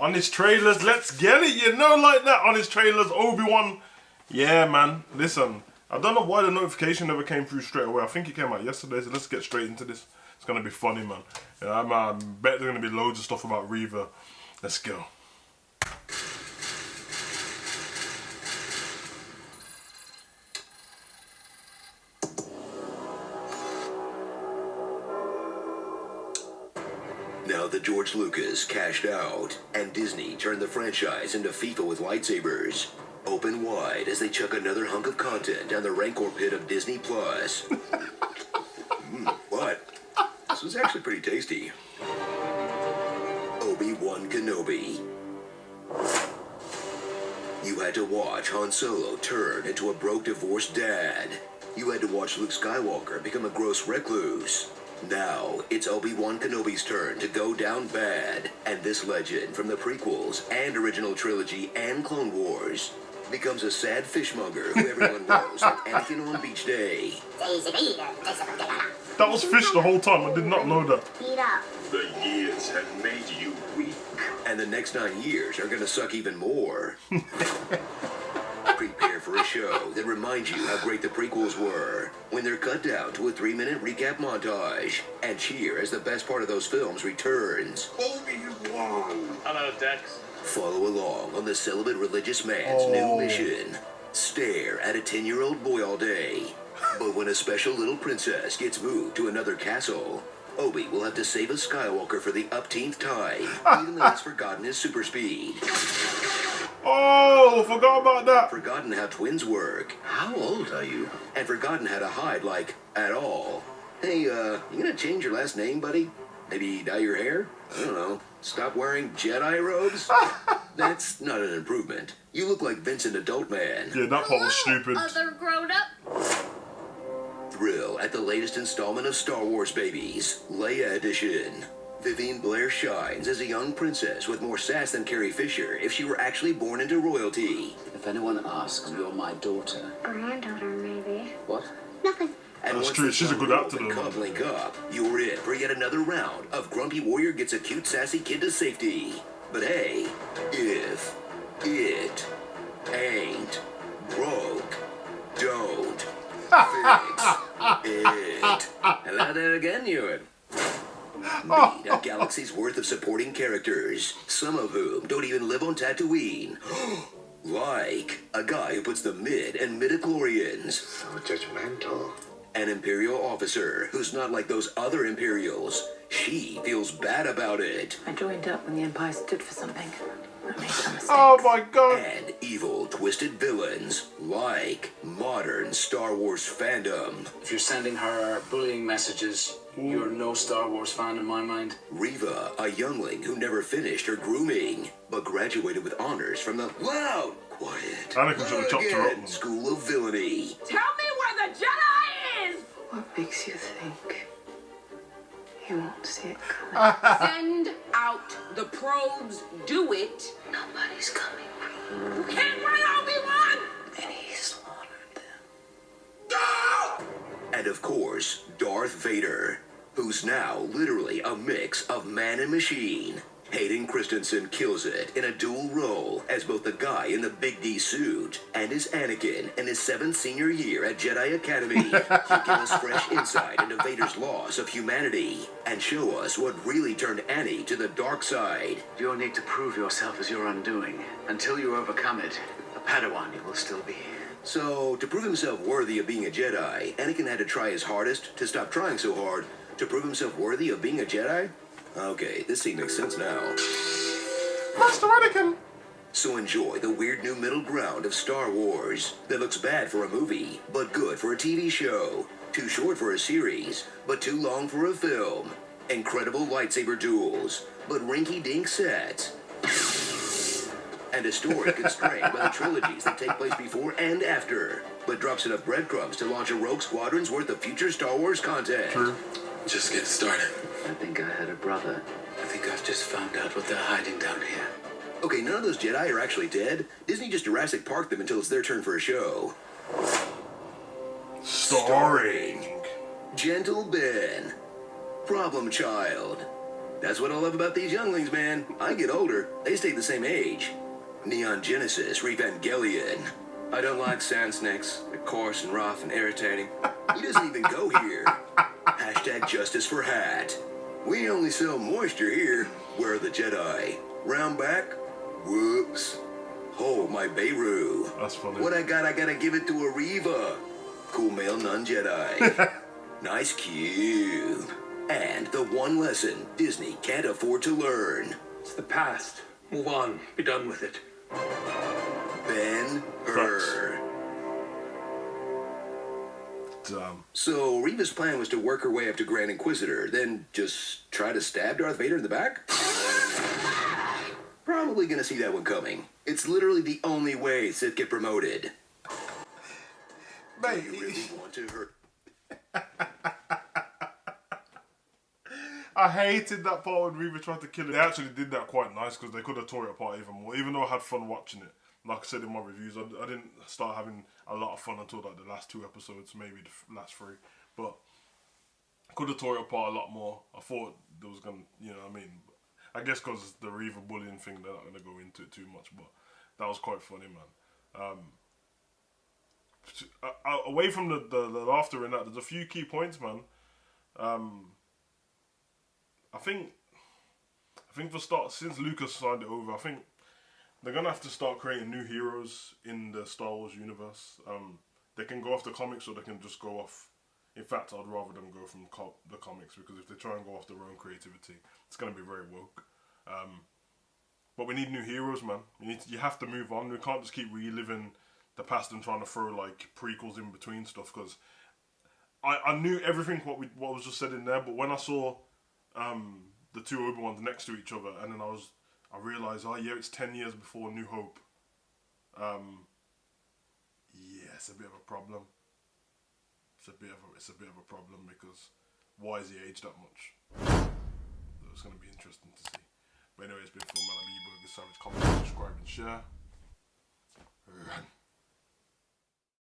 On his trailers, let's get it, you know, like that. On his trailers, Obi-Wan. Yeah, man. Listen, I don't know why the notification never came through straight away. I think it came out yesterday, so let's get straight into this. It's going to be funny, man. Yeah, I bet there's going to be loads of stuff about Reva. Let's go. Now that George Lucas cashed out and Disney turned the franchise into FIFA with lightsabers, open wide as they chuck another hunk of content down the rancor pit of Disney Plus. What? This was actually pretty tasty. Obi-Wan Kenobi. You had to watch Han Solo turn into a broke divorced dad. You had to watch Luke Skywalker become a gross recluse. Now, it's Obi-Wan Kenobi's turn to go down bad, and this legend from the prequels and original trilogy and Clone Wars becomes a sad fishmonger who everyone knows like Anakin on beach day. That was fish the whole time, I did not know that. The years have made you weak. And the next 9 years are gonna suck even more. Prepare for a show that reminds you how great the prequels were when they're cut down to a 3-minute recap montage, and cheer as the best part of those films returns. Obi-Wan! Hello, Dex. Follow along on the celibate religious man's new mission. Stare at a 10-year-old boy all day. But when a special little princess gets moved to another castle, Obi will have to save a Skywalker for the upteenth time, even though he's forgotten his super speed. Oh, forgot about that. Forgotten how twins work. How old are you? And forgotten how to hide, like, at all. Hey, you gonna change your last name, buddy? Maybe dye your hair? I don't know. Stop wearing Jedi robes? That's not an improvement. You look like Vincent Adult Man. Yeah, that part was stupid. Other grown-up. Thrill at the latest installment of Star Wars Babies, Leia Edition. Vivian Blair shines as a young princess with more sass than Carrie Fisher if she were actually born into royalty. If anyone asks, you're my daughter. Granddaughter, maybe. What? Nothing. And That's once true, the she's a good actor though. Cub link up, you're in for yet another round of Grumpy Warrior gets a cute sassy kid to safety. But hey, if it ain't broke, don't fix it. Hello there again, Ewan. Meet a galaxy's worth of supporting characters, some of whom don't even live on Tatooine. Like a guy who puts the mid and midichlorians. So judgmental. An Imperial officer who's not like those other Imperials. She feels bad about it. I joined up when the Empire stood for something. I made some mistakes. Oh my god. And evil, twisted villains like modern Star Wars fandom. If you're sending her bullying messages, you're no Star Wars fan in my mind. Reva, a youngling who never finished her grooming, but graduated with honors from the loud, quiet, Anakin should have chopped her up. School of Villainy. Tell me where the Jedi is! What makes you think he won't see it coming? Send out the probes. Do it. Nobody's coming. You can't run Obi-Wan! And he slaughtered them. And of course, Darth Vader, who's now literally a mix of man and machine. Hayden Christensen kills it in a dual role as both the guy in the Big D suit and as Anakin in his 7th senior year at Jedi Academy to give us fresh insight into Vader's loss of humanity and show us what really turned Annie to the dark side. Your need to prove yourself is your undoing. Until you overcome it, a Padawan you will still be. So, to prove himself worthy of being a Jedi, Anakin had to try his hardest to stop trying so hard to prove himself worthy of being a Jedi? Okay, this scene makes sense now. Master Anakin! So enjoy the weird new middle ground of Star Wars that looks bad for a movie, but good for a TV show. Too short for a series, but too long for a film. Incredible lightsaber duels, but rinky-dink sets. And a story constrained by the trilogies that take place before and after, but drops enough breadcrumbs to launch a Rogue Squadron's worth of future Star Wars content. True. Just get started. I think I had a brother. I think I've just found out what they're hiding down here. Okay, none of those Jedi are actually dead. Disney just Jurassic Parked them until it's their turn for a show. Starring Gentle Ben, Problem Child, That's what I love about these younglings, man. I get older, they stay the same age. Neon Genesis, Evangelion. I don't like sand snakes. They're coarse and rough and irritating. He doesn't even go here. Hashtag justice for Hat. We only sell moisture here. Where are the Jedi? Round back? Whoops. Oh, my Beirut. That's funny. What I gotta give it to a Reva. Cool male non-Jedi. Nice cube. And the one lesson Disney can't afford to learn. It's the past. Move on. Be done with it. Ben-Hur. Damn. So Reva's plan was to work her way up to Grand Inquisitor, then just try to stab Darth Vader in the back? Probably gonna see that one coming. It's literally the only way Sith get promoted. Mate, You really want to hurt? I hated that part when Reva tried to kill it. They actually did that quite nice because they could have tore it apart even more. Even though I had fun watching it, like I said in my reviews, I didn't start having a lot of fun until like the last 2 episodes, maybe the last 3. But I could have tore it apart a lot more. I thought there was gonna, you know what I mean. I guess because the Reva bullying thing, they're not gonna go into it too much. But that was quite funny, man. Away from the laughter and that, there's a few key points, man. I think for start, since Lucas signed it over, I think they're gonna have to start creating new heroes in the Star Wars universe. They can go off the comics, or they can just go off. In fact, I'd rather them go from the comics, because if they try and go off their own creativity, it's gonna be very woke. But we need new heroes, man. You have to move on. We can't just keep reliving the past and trying to throw like prequels in between stuff. Because I knew everything what was just said in there, but when I saw the 2 Obi-Wans next to each other, and then I realised, oh yeah, it's 10 years before New Hope. Yeah, it's a bit of a problem. It's a bit of a problem, because why is he aged that much? So it's going to be interesting to see. But anyway, it's been fun, man. I'm Eburger Savage. Comment, subscribe, and share.